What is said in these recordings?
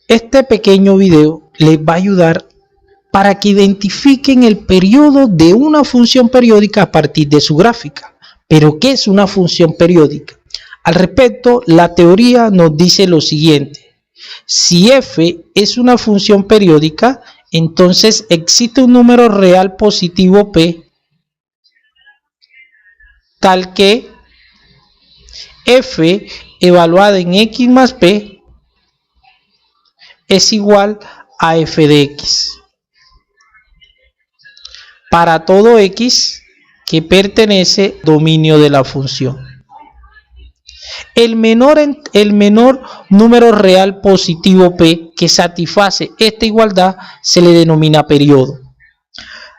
Este pequeño video les va a ayudar para que identifiquen el periodo de una función periódica a partir de su gráfica. ¿Pero qué es una función periódica? Al respecto, la teoría nos dice lo siguiente: si f es una función periódica, entonces existe un número real positivo p tal que f evaluada en x más p es igual a f de x para todo x que pertenece al dominio de la función. El menor número real positivo p que satisface esta igualdad se le denomina periodo.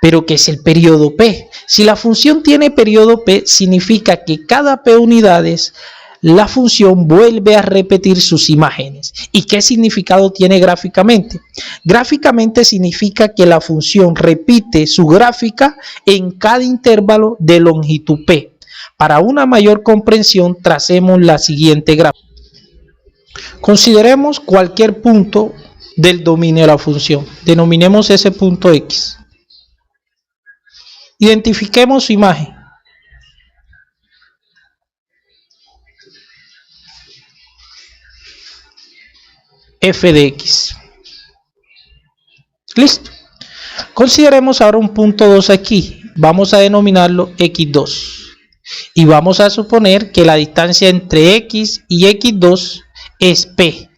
¿Pero qué es el periodo p? Si la función tiene periodo p, significa que cada p unidades la función vuelve a repetir sus imágenes. ¿Y qué significado tiene gráficamente? Gráficamente significa que la función repite su gráfica en cada intervalo de longitud p. Para una mayor comprensión, tracemos la siguiente gráfica. Consideremos cualquier punto del dominio de la función. Denominemos ese punto x. Identifiquemos su imagen. F de x. Listo. Consideremos ahora un punto 2 aquí. Vamos a denominarlo x2. Y vamos a suponer que la distancia entre x y x2 es p.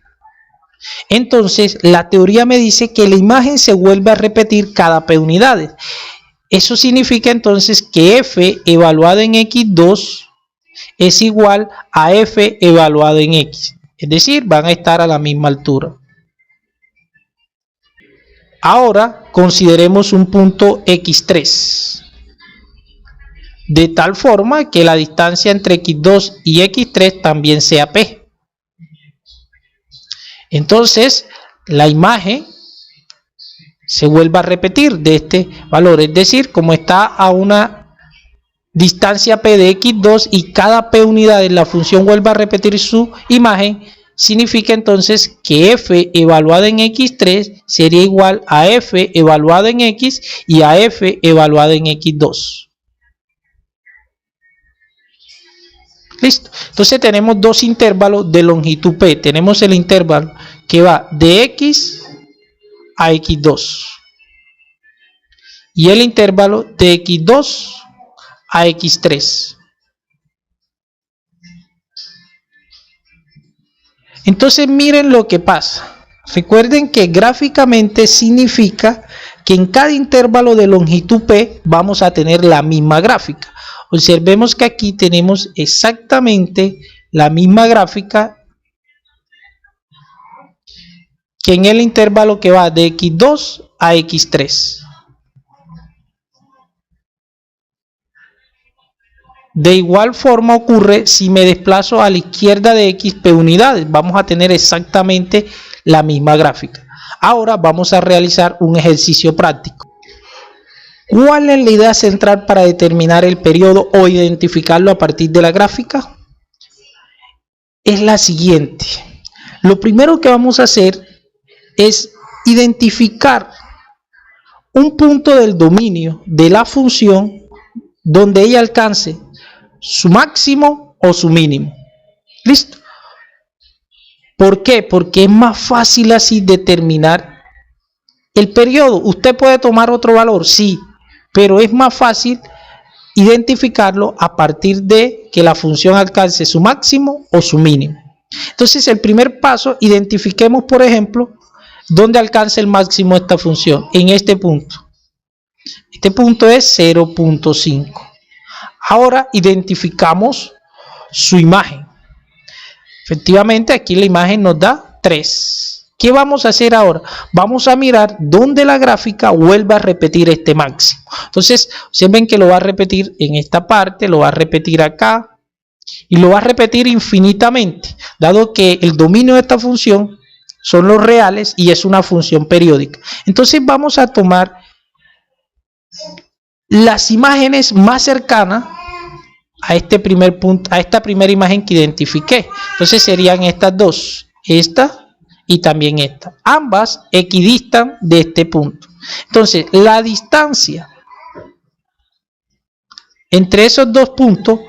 Entonces, la teoría me dice que la imagen se vuelve a repetir cada p unidades. Eso significa entonces que f evaluado en x2 es igual a f evaluado en x. Es decir, van a estar a la misma altura. Ahora consideremos un punto x3. De tal forma que la distancia entre x2 y x3 también sea p. Entonces, la imagen se vuelve a repetir de este valor. Es decir, como está a una distancia p de x2 y cada p unidad de la función vuelve a repetir su imagen, significa entonces que f evaluada en x3 sería igual a f evaluada en x y a f evaluada en x2. Listo. Entonces tenemos dos intervalos de longitud p. Tenemos el intervalo que va de x a x2 y el intervalo de x2 a x3. Entonces miren lo que pasa. Recuerden que gráficamente significa que en cada intervalo de longitud p vamos a tener la misma gráfica. Observemos que aquí tenemos exactamente la misma gráfica que en el intervalo que va de x2 a x3. De igual forma ocurre si me desplazo a la izquierda de x p unidades. Vamos a tener exactamente la misma gráfica. Ahora vamos a realizar un ejercicio práctico. ¿Cuál es la idea central para determinar el periodo o identificarlo a partir de la gráfica? Es la siguiente. Lo primero que vamos a hacer es identificar un punto del dominio de la función donde ella alcance su máximo o su mínimo. ¿Listo? ¿Por qué? Porque es más fácil así determinar el periodo. Usted puede tomar otro valor, sí, pero es más fácil identificarlo a partir de que la función alcance su máximo o su mínimo. Entonces, el primer paso, identifiquemos, por ejemplo, dónde alcanza el máximo esta función, en este punto. Este punto es 0.5. Ahora identificamos su imagen. Efectivamente, aquí la imagen nos da 3. ¿Qué vamos a hacer ahora? Vamos a mirar dónde la gráfica vuelve a repetir este máximo. Entonces, observen que lo va a repetir en esta parte, lo va a repetir acá y lo va a repetir infinitamente, dado que el dominio de esta función son los reales y es una función periódica. Entonces, vamos a tomar las imágenes más cercanas a este primer punto, a esta primera imagen que identifiqué. Entonces serían estas dos, esta y también esta. Ambas equidistan de este punto. Entonces, la distancia entre esos dos puntos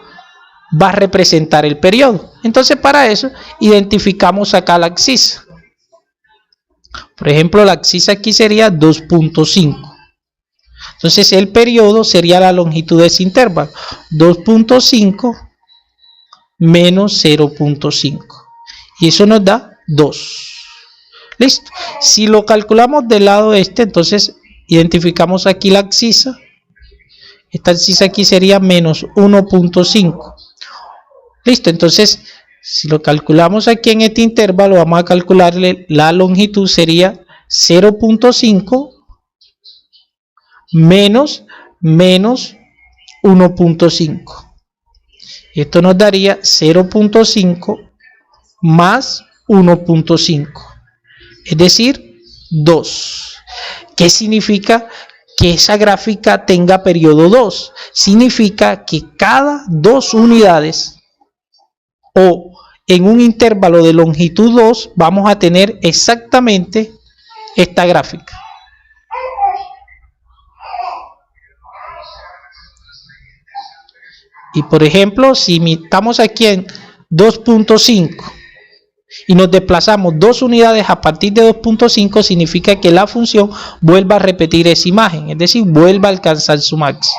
va a representar el periodo. Entonces, para eso, identificamos acá la abscisa. Por ejemplo, la abscisa aquí sería 2.5. Entonces, el periodo sería la longitud de ese intervalo. 2.5 menos 0.5. Y eso nos da 2. Listo. Si lo calculamos del lado este, entonces identificamos aquí la abscisa. Esta abscisa aquí sería menos 1.5. Listo. Entonces, si lo calculamos aquí en este intervalo, vamos a calcularle la longitud, sería 0.5 menos 1.5. Esto nos daría 0.5 más 1.5. Es decir, 2. ¿Qué significa que esa gráfica tenga periodo 2? Significa que cada 2 unidades o en un intervalo de longitud 2 vamos a tener exactamente esta gráfica. Y por ejemplo, si estamos aquí en 2.5 y nos desplazamos 2 unidades a partir de 2.5, significa que la función vuelva a repetir esa imagen, es decir, vuelva a alcanzar su máximo.